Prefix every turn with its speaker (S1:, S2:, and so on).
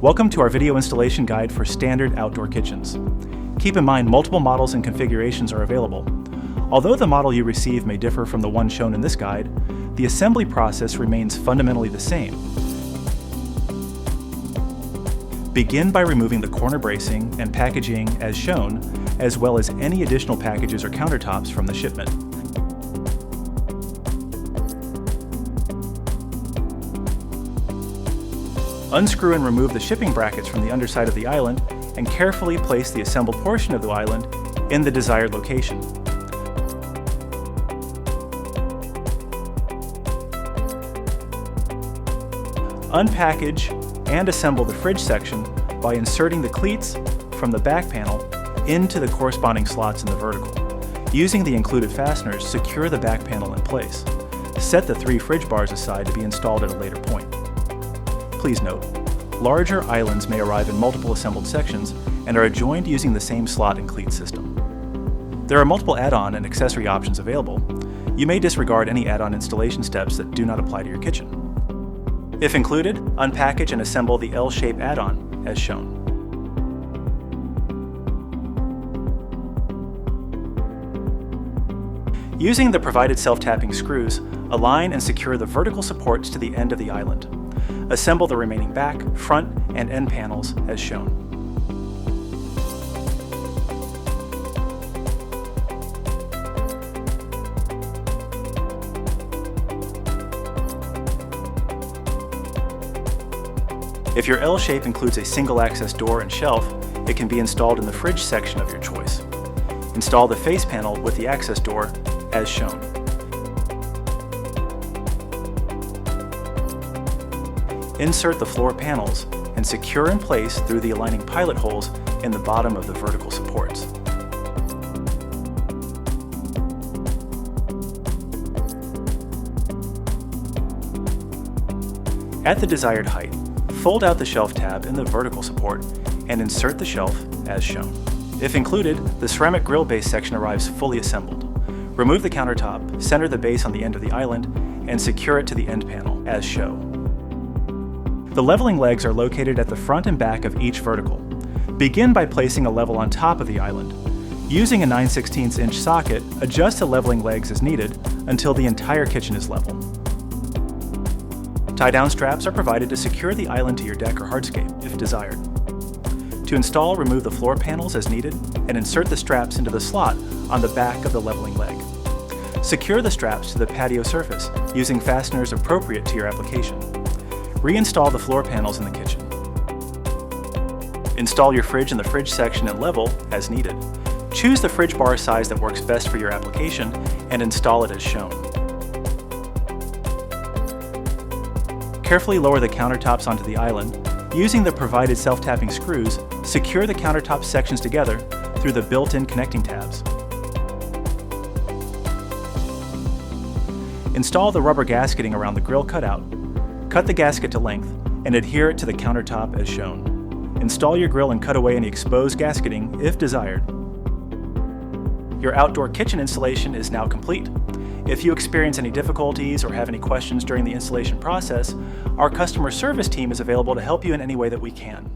S1: Welcome to our video installation guide for standard outdoor kitchens. Keep in mind multiple models and configurations are available. Although the model you receive may differ from the one shown in this guide, the assembly process remains fundamentally the same. Begin by removing the corner bracing and packaging as shown, as well as any additional packages or countertops from the shipment. Unscrew and remove the shipping brackets from the underside of the island and carefully place the assembled portion of the island in the desired location. Unpackage and assemble the fridge section by inserting the cleats from the back panel into the corresponding slots in the vertical. Using the included fasteners, secure the back panel in place. Set the 3 fridge bars aside to be installed at a later point. Please note, larger islands may arrive in multiple assembled sections and are adjoined using the same slot and cleat system. There are multiple add-on and accessory options available. You may disregard any add-on installation steps that do not apply to your kitchen. If included, unpackage and assemble the L-shape add-on as shown. Using the provided self-tapping screws, align and secure the vertical supports to the end of the island. Assemble the remaining back, front, and end panels as shown. If your L shape includes a single access door and shelf, it can be installed in the fridge section of your choice. Install the face panel with the access door as shown. Insert the floor panels and secure in place through the aligning pilot holes in the bottom of the vertical supports. At the desired height, fold out the shelf tab in the vertical support and insert the shelf as shown. If included, the ceramic grill base section arrives fully assembled. Remove the countertop, center the base on the end of the island, and secure it to the end panel as shown. The leveling legs are located at the front and back of each vertical. Begin by placing a level on top of the island. Using a 9/16 inch socket, adjust the leveling legs as needed until the entire kitchen is level. Tie-down straps are provided to secure the island to your deck or hardscape, if desired. To install, remove the floor panels as needed and insert the straps into the slot on the back of the leveling leg. Secure the straps to the patio surface using fasteners appropriate to your application. Reinstall the floor panels in the kitchen. Install your fridge in the fridge section and level as needed. Choose the fridge bar size that works best for your application and install it as shown. Carefully lower the countertops onto the island. Using the provided self-tapping screws, secure the countertop sections together through the built-in connecting tabs. Install the rubber gasketing around the grill cutout. Cut the gasket to length and adhere it to the countertop as shown. Install your grill and cut away any exposed gasketing if desired. Your outdoor kitchen installation is now complete. If you experience any difficulties or have any questions during the installation process, our customer service team is available to help you in any way that we can.